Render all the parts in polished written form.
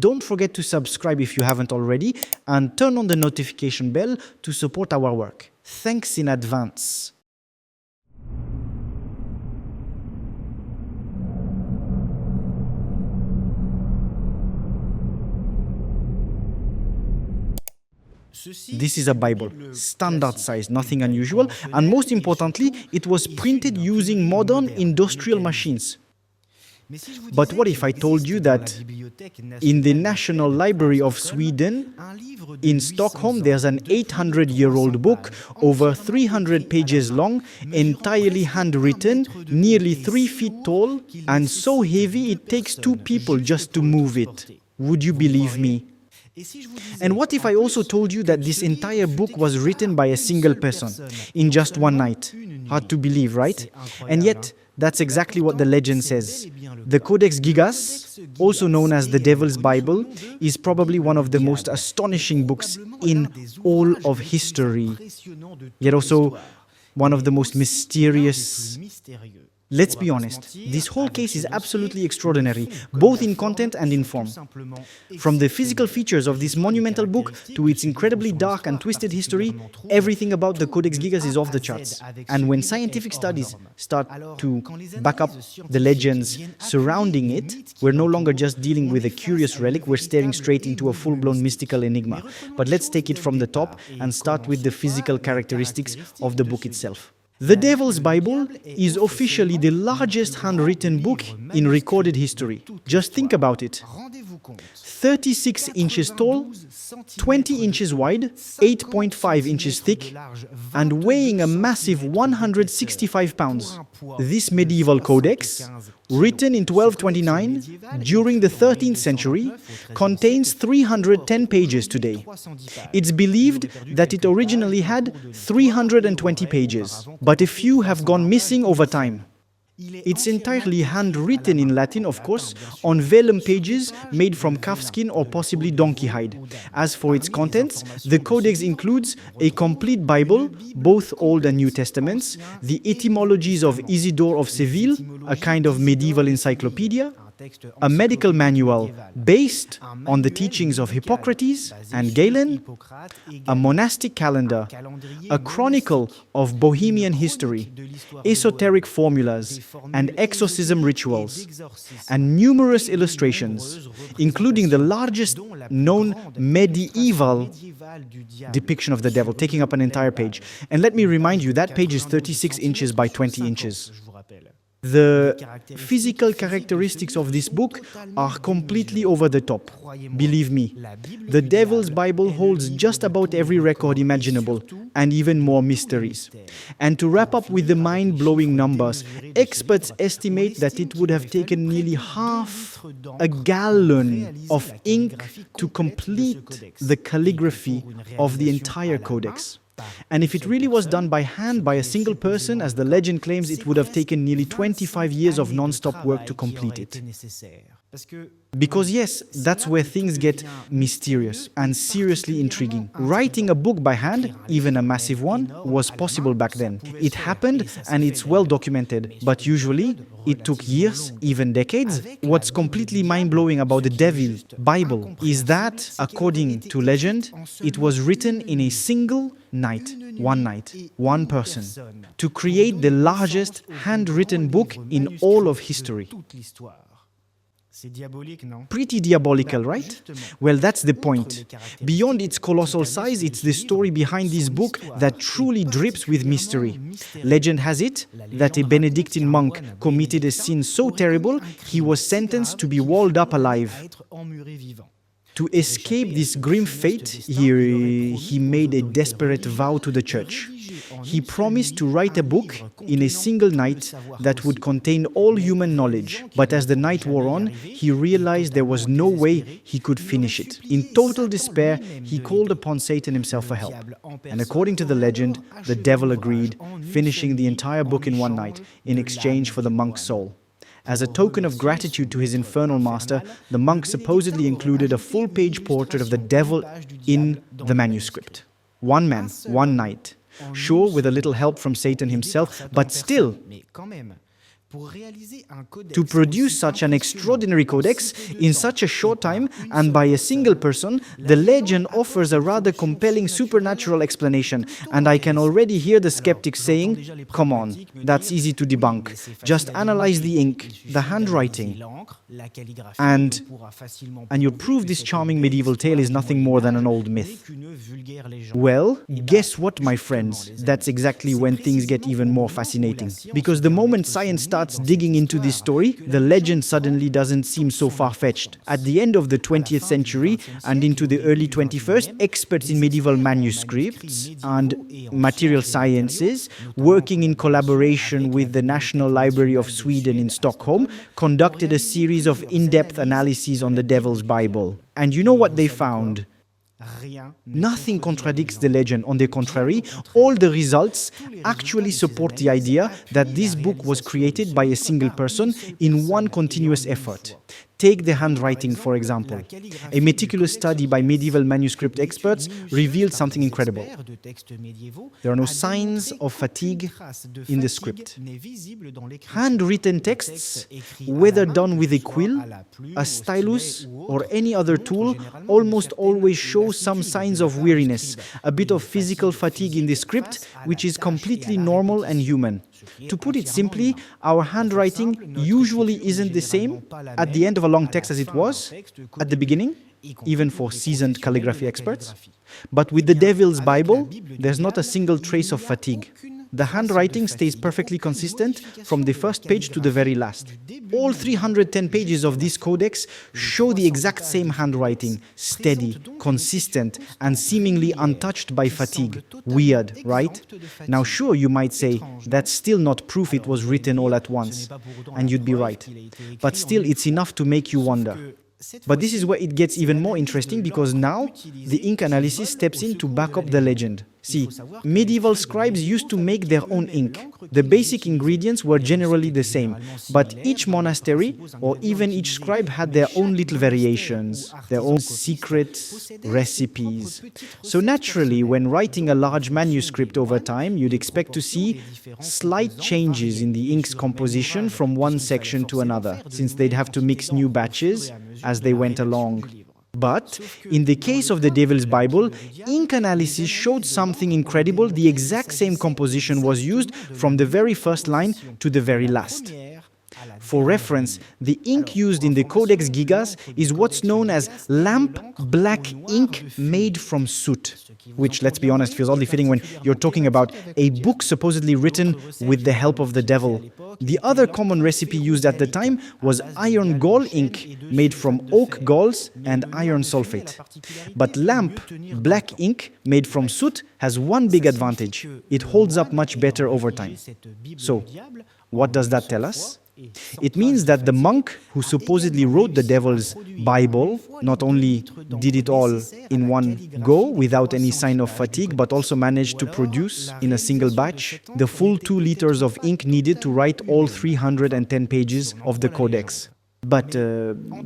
Don't forget to subscribe if you haven't already, and turn on the notification bell to support our work. Thanks in advance. This is a Bible, standard size, nothing unusual, and most importantly, it was printed using modern industrial machines. But what if I told you that in the National Library of Sweden, in Stockholm, there's an 800-year-old book, over 300 pages long, entirely handwritten, nearly 3 feet tall, and so heavy it takes 2 people just to move it? Would you believe me? And what if I also told you that this entire book was written by a single person, in just one night? Hard to believe, right? And yet, that's exactly what the legend says. The Codex Gigas, also known as the Devil's Bible, is probably one of the most astonishing books in all of history, yet also one of the most mysterious. Let's be honest, this whole case is absolutely extraordinary, both in content and in form. From the physical features of this monumental book to its incredibly dark and twisted history, everything about the Codex Gigas is off the charts. And when scientific studies start to back up the legends surrounding it, we're no longer just dealing with a curious relic, we're staring straight into a full-blown mystical enigma. But let's take it from the top and start with the physical characteristics of the book itself. The Devil's Bible is officially the largest handwritten book in recorded history. Just think about it. 36 inches tall, 20 inches wide, 8.5 inches thick, and weighing a massive 165 pounds. This medieval codex, written in 1229 during the 13th century, contains 310 pages today. It's believed that it originally had 320 pages, but a few have gone missing over time. It's entirely handwritten in Latin, of course, on vellum pages made from calfskin or possibly donkey hide. As for its contents, the Codex includes a complete Bible, both Old and New Testaments, the etymologies of Isidore of Seville, a kind of medieval encyclopedia, a medical manual based on the teachings of Hippocrates and Galen, a monastic calendar, a chronicle of Bohemian history, esoteric formulas, and exorcism rituals, and numerous illustrations, including the largest known medieval depiction of the devil, taking up an entire page. And let me remind you, that page is 36 inches by 20 inches. The physical characteristics of this book are completely over the top. Believe me, the Devil's Bible holds just about every record imaginable, and even more mysteries. And to wrap up with the mind-blowing numbers, experts estimate that it would have taken nearly half a gallon of ink to complete the calligraphy of the entire codex. And if it really was done by hand by a single person, as the legend claims, it would have taken nearly 25 years of non-stop work to complete it. Because yes, that's where things get mysterious and seriously intriguing. Writing a book by hand, even a massive one, was possible back then. It happened and it's well documented, but usually it took years, even decades. What's completely mind-blowing about the Devil's Bible is that, according to legend, it was written in a single night, one person, to create the largest handwritten book in all of history. Pretty diabolical, right? Well, that's the point. Beyond its colossal size, it's the story behind this book that truly drips with mystery. Legend has it that a Benedictine monk committed a sin so terrible, he was sentenced to be walled up alive. To escape this grim fate, he made a desperate vow to the church. He promised to write a book in a single night that would contain all human knowledge. But as the night wore on, he realized there was no way he could finish it. In total despair, he called upon Satan himself for help. And according to the legend, the devil agreed, finishing the entire book in one night in exchange for the monk's soul. As a token of gratitude to his infernal master, the monk supposedly included a full-page portrait of the devil in the manuscript. One man, one night. Sure, with a little help from Satan himself, but still. To produce such an extraordinary codex in such a short time and by a single person, the legend offers a rather compelling supernatural explanation, and I can already hear the skeptics saying, "Come on, that's easy to debunk. Just analyze the ink, the handwriting, and you'll prove this charming medieval tale is nothing more than an old myth." Well, guess what, my friends? That's exactly when things get even more fascinating. Because the moment science starts digging into this story, the legend suddenly doesn't seem so far-fetched. At the end of the 20th century and into the early 21st, experts in medieval manuscripts and material sciences, working in collaboration with the National Library of Sweden in Stockholm, conducted a series of in-depth analyses on the Devil's Bible. And you know what they found? Nothing contradicts the legend. On the contrary, all the results actually support the idea that this book was created by a single person in one continuous effort. Take the handwriting, for example. A meticulous study by medieval manuscript experts revealed something incredible. There are no signs of fatigue in the script. Handwritten texts, whether done with a quill, a stylus, or any other tool, almost always show some signs of weariness, a bit of physical fatigue in the script, which is completely normal and human. To put it simply, our handwriting usually isn't the same at the end of a long text as it was at the beginning, even for seasoned calligraphy experts. But with the Devil's Bible, there's not a single trace of fatigue. The handwriting stays perfectly consistent from the first page to the very last. All 310 pages of this codex show the exact same handwriting, steady, consistent, and seemingly untouched by fatigue. Weird, right? Now sure, you might say, that's still not proof it was written all at once. And you'd be right. But still, it's enough to make you wonder. But this is where it gets even more interesting, because now the ink analysis steps in to back up the legend. See, medieval scribes used to make their own ink. The basic ingredients were generally the same, but each monastery or even each scribe had their own little variations, their own secret recipes. So naturally, when writing a large manuscript over time, you'd expect to see slight changes in the ink's composition from one section to another, since they'd have to mix new batches as they went along. But in the case of the Devil's Bible, ink analysis showed something incredible. The exact same composition was used from the very first line to the very last. For reference, the ink used in the Codex Gigas is what's known as lamp black ink made from soot, which, let's be honest, feels oddly fitting when you're talking about a book supposedly written with the help of the devil. The other common recipe used at the time was iron gall ink made from oak galls and iron sulfate. But lamp black ink made from soot has one big advantage: it holds up much better over time. So, what does that tell us? It means that the monk who supposedly wrote the Devil's Bible not only did it all in one go without any sign of fatigue, but also managed to produce in a single batch the full 2 liters of ink needed to write all 310 pages of the Codex. But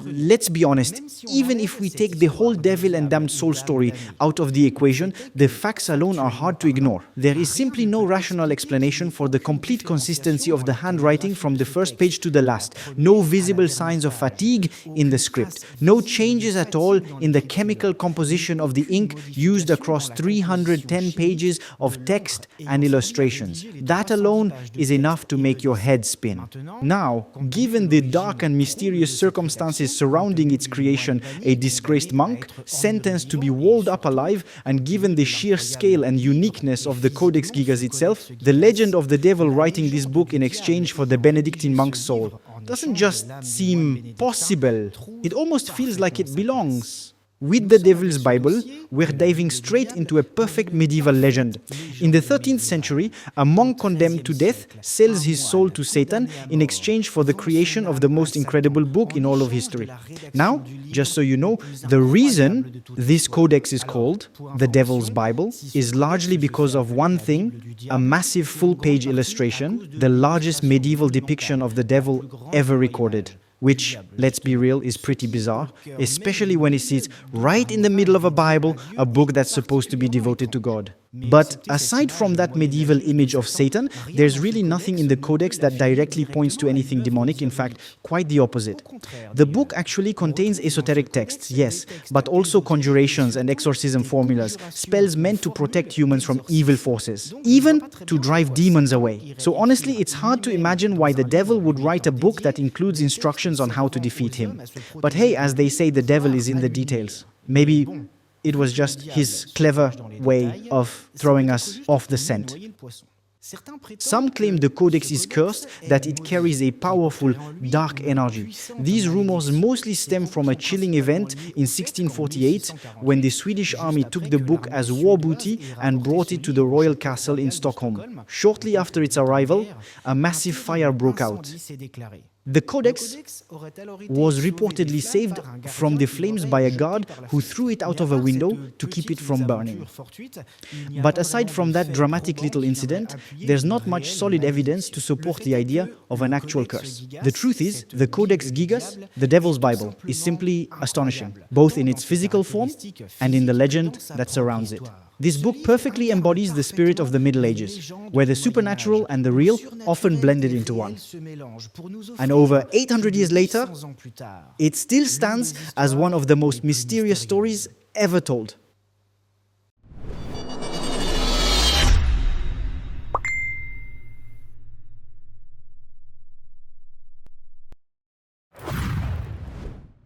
let's be honest, even if we take the whole devil and damned soul story out of the equation, the facts alone are hard to ignore. There is simply no rational explanation for the complete consistency of the handwriting from the first page to the last. No visible signs of fatigue in the script. No changes at all in the chemical composition of the ink used across 310 pages of text and illustrations. That alone is enough to make your head spin. Now, given the dark and mysterious circumstances surrounding its creation, a disgraced monk, sentenced to be walled up alive, and given the sheer scale and uniqueness of the Codex Gigas itself, the legend of the devil writing this book in exchange for the Benedictine monk's soul doesn't just seem possible, it almost feels like it belongs. With the Devil's Bible, we're diving straight into a perfect medieval legend. In the 13th century, a monk condemned to death sells his soul to Satan in exchange for the creation of the most incredible book in all of history. Now, just so you know, the reason this codex is called the Devil's Bible is largely because of one thing: a massive full-page illustration, the largest medieval depiction of the devil ever recorded. which, let's be real, is pretty bizarre, especially when it sits right in the middle of a Bible, a book that's supposed to be devoted to God. But aside from that medieval image of Satan, there's really nothing in the Codex that directly points to anything demonic, in fact, quite the opposite. The book actually contains esoteric texts, yes, but also conjurations and exorcism formulas, spells meant to protect humans from evil forces, even to drive demons away. So honestly, it's hard to imagine why the devil would write a book that includes instructions on how to defeat him. But hey, as they say, the devil is in the details. Maybe it was just his clever way of throwing us off the scent. Some claim the Codex is cursed, that it carries a powerful, dark energy. These rumors mostly stem from a chilling event in 1648, when the Swedish army took the book as war booty and brought it to the royal castle in Stockholm. Shortly after its arrival, a massive fire broke out. The Codex was reportedly saved from the flames by a guard who threw it out of a window to keep it from burning. But aside from that dramatic little incident, there's not much solid evidence to support the idea of an actual curse. The truth is, the Codex Gigas, the Devil's Bible, is simply astonishing, both in its physical form and in the legend that surrounds it. This book perfectly embodies the spirit of the Middle Ages, where the supernatural and the real often blended into one. And over 800 years later, it still stands as one of the most mysterious stories ever told.